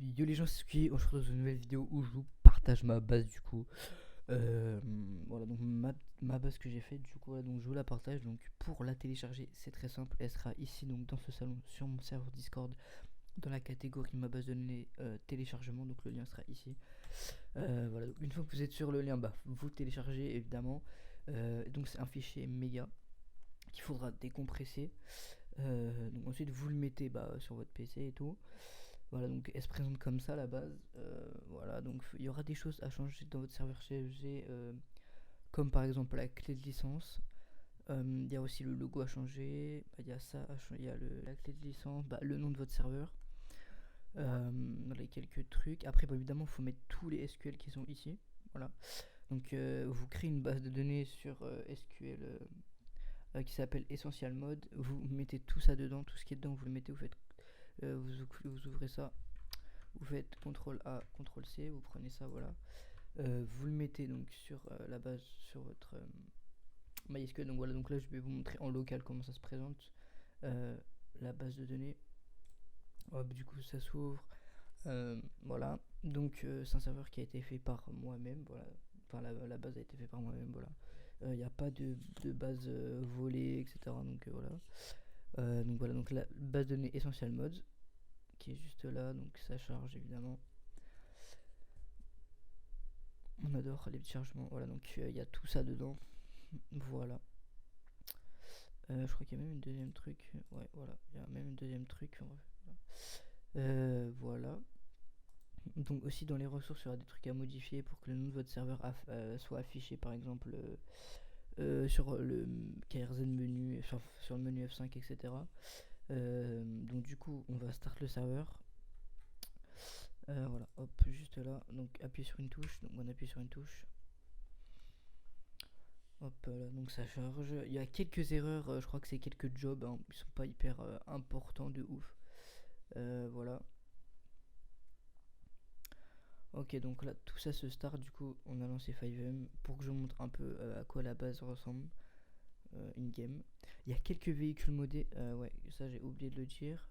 Yo les gens, c'est Suki, on se retrouve dans une nouvelle vidéo où je vous partage ma base du coup. Euh, voilà donc ma base que j'ai faite du coup, voilà, donc je vous la partage. Donc pour la télécharger c'est très simple, elle sera ici donc dans ce salon sur mon serveur Discord dans la catégorie ma base de données téléchargement, donc le lien sera ici. Voilà, donc une fois que vous êtes sur le lien, bah, vous téléchargez évidemment. Donc c'est un fichier méga qu'il faudra décompresser. Donc ensuite vous le mettez sur votre PC et tout. Voilà, donc elle se présente comme ça à la base. Voilà, donc il y aura des choses à changer dans votre serveur CFG, comme par exemple la clé de licence. Il y a aussi le logo à changer. Il y a ça, il y a la clé de licence, le nom de votre serveur. Voilà, quelques trucs. Après, évidemment, il faut mettre tous les SQL qui sont ici. Voilà. Donc, vous créez une base de données sur SQL qui s'appelle Essential Mode. Vous mettez tout ça dedans, tout ce qui est dedans, vous le mettez, vous faites, vous ouvrez ça, vous faites CTRL A, CTRL C, vous prenez ça, voilà. Vous le mettez donc sur la base, sur votre MySQL. Donc voilà, donc là je vais vous montrer en local comment ça se présente, euh, la base de données. Hop, du coup ça s'ouvre, voilà. Donc c'est un serveur qui a été fait par moi-même, voilà. Enfin la base a été faite par moi-même, voilà. Il n'y a pas de base volée, etc. Donc voilà. Donc voilà, donc la base de données Essential Mods qui est juste là, donc ça charge évidemment. On adore les petits chargements, voilà, donc il y a tout ça dedans. Voilà. Je crois qu'il y a même une deuxième truc. Ouais, voilà, il y a même une deuxième truc. Voilà. Donc aussi dans les ressources, il y aura des trucs à modifier pour que le nom de votre serveur soit affiché, par exemple sur le KRZ menu, sur le menu F5, etc. Donc du coup, on va start le serveur. Voilà, hop, juste là. Donc appuyez sur une touche. Donc on appuie sur une touche. Hop là, donc ça charge. Il y a quelques erreurs, je crois que c'est quelques jobs, hein, ils sont pas hyper importants de ouf. Voilà. Ok, donc là tout ça se start. Du coup, on a lancé 5M pour que je vous montre un peu à quoi la base ressemble in-game. Il y a quelques véhicules modés, ouais, ça j'ai oublié de le dire.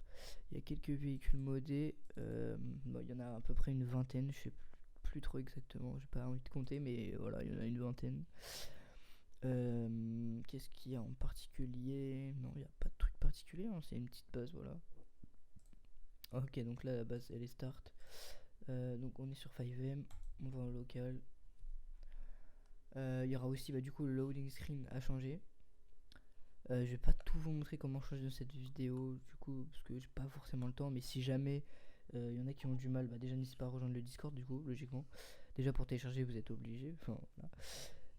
Il y a quelques véhicules modés, bon, il y en a à peu près une vingtaine, je sais plus trop exactement, j'ai pas envie de compter, mais voilà, il y en a une vingtaine. Qu'est-ce qu'il y a en particulier? Non, il n'y a pas de truc particulier, hein, c'est une petite base, voilà. Ok, donc là la base elle est start. Donc on est sur 5M, on va en local. Il y aura aussi du coup le loading screen à changer. Je vais pas tout vous montrer comment changer dans cette vidéo, du coup, parce que j'ai pas forcément le temps, mais si jamais il y en a qui ont du mal, déjà n'hésitez pas à rejoindre le Discord, du coup, logiquement. Déjà pour télécharger, vous êtes obligé. Enfin,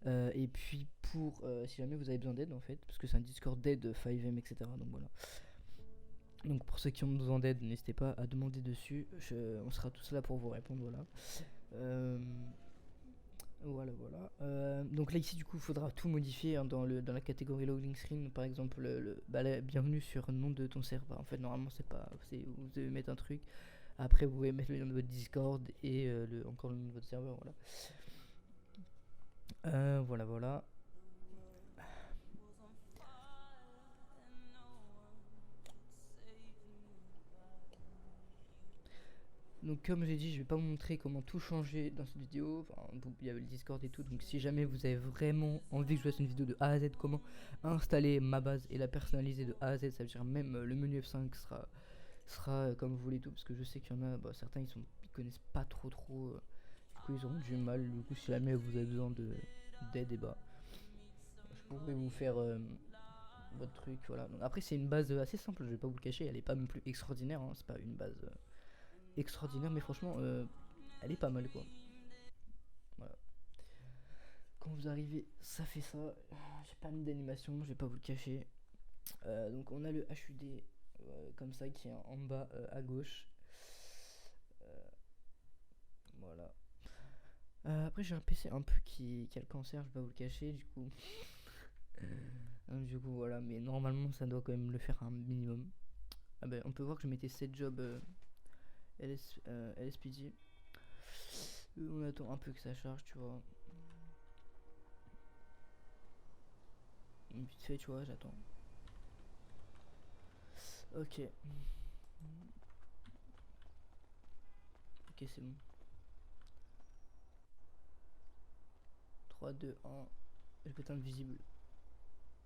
voilà. Et puis pour si jamais vous avez besoin d'aide en fait, parce que c'est un Discord d'aide 5M, etc. Donc voilà. Donc pour ceux qui ont besoin d'aide, n'hésitez pas à demander dessus. On sera tous là pour vous répondre, voilà. Euh, voilà. Donc là ici du coup il faudra tout modifier, hein, dans la catégorie loading screen. Par exemple bienvenue sur nom de ton serveur. En fait normalement c'est pas, vous devez mettre un truc. Après vous pouvez mettre le nom de votre Discord et encore le nom de votre serveur. Voilà. Donc comme j'ai dit, je vais pas vous montrer comment tout changer dans cette vidéo. Enfin, il y avait le Discord et tout. Donc si jamais vous avez vraiment envie que je fasse une vidéo de A à Z, comment installer ma base et la personnaliser de A à Z, ça veut dire même le menu F5 sera comme vous voulez tout. Parce que je sais qu'il y en a, certains ils connaissent pas trop. Du coup ils auront du mal. Du coup si jamais vous avez besoin d'aide, et je pourrais vous faire votre truc. Voilà. Donc, après c'est une base assez simple, je vais pas vous le cacher. Elle est pas non plus extraordinaire, hein, c'est pas une base extraordinaire, mais franchement elle est pas mal quoi. Voilà. Quand vous arrivez, ça fait ça. J'ai pas mis d'animation, je vais pas vous le cacher. Donc on a le HUD comme ça qui est en bas à gauche. Euh, voilà. Après j'ai un PC un peu qui a le cancer, je vais pas vous le cacher du coup. Du coup voilà, mais normalement ça doit quand même le faire un minimum. On peut voir que je mettais 7 jobs LSPD. On attend un peu que ça charge, tu vois. Vite fait, tu vois, j'attends. Ok. Ok, c'est bon. 3, 2, 1. Je peux être invisible.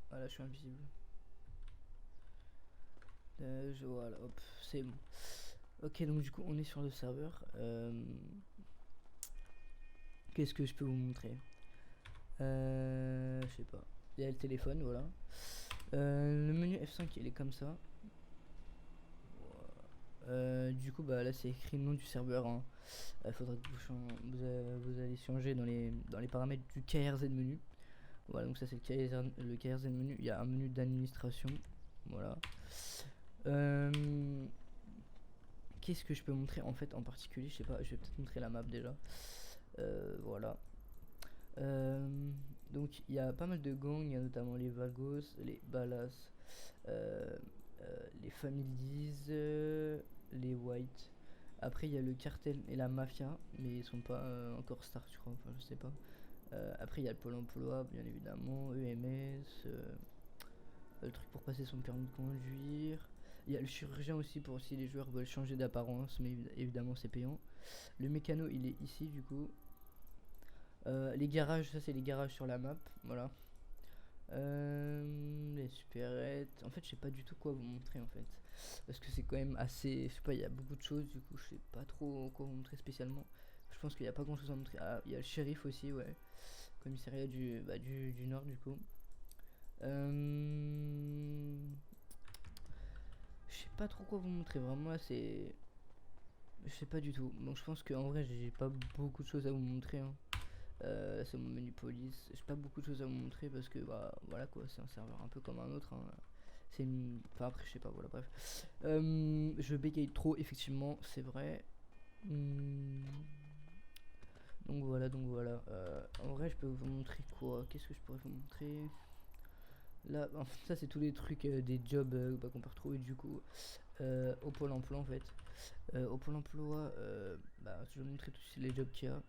Voilà, je suis invisible. Voilà, hop, c'est bon. Ok, donc du coup, on est sur le serveur. Qu'est-ce que je peux vous montrer? Je sais pas. Il y a le téléphone, voilà. Le menu F5, il est comme ça. Du coup, bah là, c'est écrit le nom du serveur. Hein. Faudra que vous allez changer dans les paramètres du KRZ menu. Voilà, donc ça c'est le KRZ menu. Il y a un menu d'administration. Voilà. Qu'est-ce que je peux montrer en fait en particulier? Je sais pas, je vais peut-être montrer la map déjà. Voilà. Donc il y a pas mal de gangs, il y a notamment les Vagos, les Balas, les Families, les White. Après il y a le cartel et la mafia, mais ils sont pas encore stars je crois, enfin je sais pas. Après il y a le Pôle emploi bien évidemment, EMS, le truc pour passer son permis de conduire. Il y a le chirurgien aussi pour si les joueurs veulent changer d'apparence, mais évidemment c'est payant. Le mécano il est ici du coup. Les garages, ça c'est les garages sur la map, voilà. Les supérettes, en fait je sais pas du tout quoi vous montrer en fait. Parce que c'est quand même assez, je sais pas, il y a beaucoup de choses, du coup je sais pas trop quoi vous montrer spécialement. Je pense qu'il n'y a pas grand chose à montrer. Ah, il y a le shérif aussi, ouais. Commissariat du nord du coup. Je sais pas trop quoi vous montrer, vraiment là c'est... Je sais pas du tout, donc je pense qu'en vrai j'ai pas beaucoup de choses à vous montrer. Hein. C'est mon menu police. J'ai pas beaucoup de choses à vous montrer parce que bah voilà quoi, c'est un serveur un peu comme un autre. Hein. C'est une... Enfin après je sais pas, voilà bref. Je bégaye trop effectivement, c'est vrai. Donc voilà, donc voilà. En vrai je peux vous montrer quoi? Qu'est-ce que je pourrais vous montrer? Là, en fait, ça c'est tous les trucs des jobs bah, qu'on peut retrouver du coup au Pôle emploi en fait. Au Pôle emploi, bah, je vais vous montrer tous les jobs qu'il y a.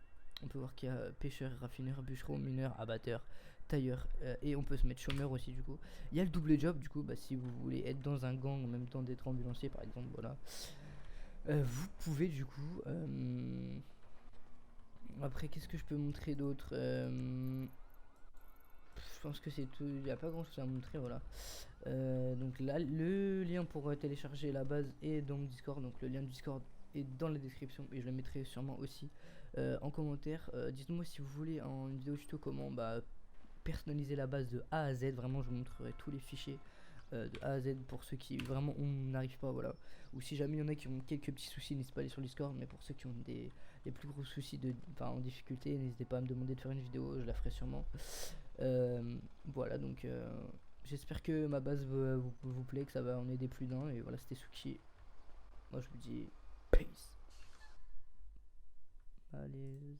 On peut voir qu'il y a pêcheur, raffineur, bûcheron, mineur, abatteur, tailleur et on peut se mettre chômeur aussi du coup. Il y a le double job du coup, bah, si vous voulez être dans un gang en même temps d'être ambulancier par exemple, voilà. Vous pouvez du coup. Après, qu'est-ce que je peux montrer d'autre? Je pense que c'est tout. Il n'y a pas grand chose à montrer, voilà. Donc là, le lien pour télécharger la base est dans mon Discord. Donc le lien du Discord est dans la description et je le mettrai sûrement aussi en commentaire. Dites-moi si vous voulez une vidéo tuto comment personnaliser la base de A à Z. Vraiment, je vous montrerai tous les fichiers de A à Z pour ceux qui vraiment on n'arrive pas, voilà. Ou si jamais il y en a qui ont quelques petits soucis, n'hésitez pas à aller sur le Discord. Mais pour ceux qui ont les plus gros soucis en difficulté, n'hésitez pas à me demander de faire une vidéo, je la ferai sûrement. Voilà, donc j'espère que ma base vous plaît, que ça va en aider plus d'un. Et voilà, c'était Suki. Moi je vous dis peace. Allez.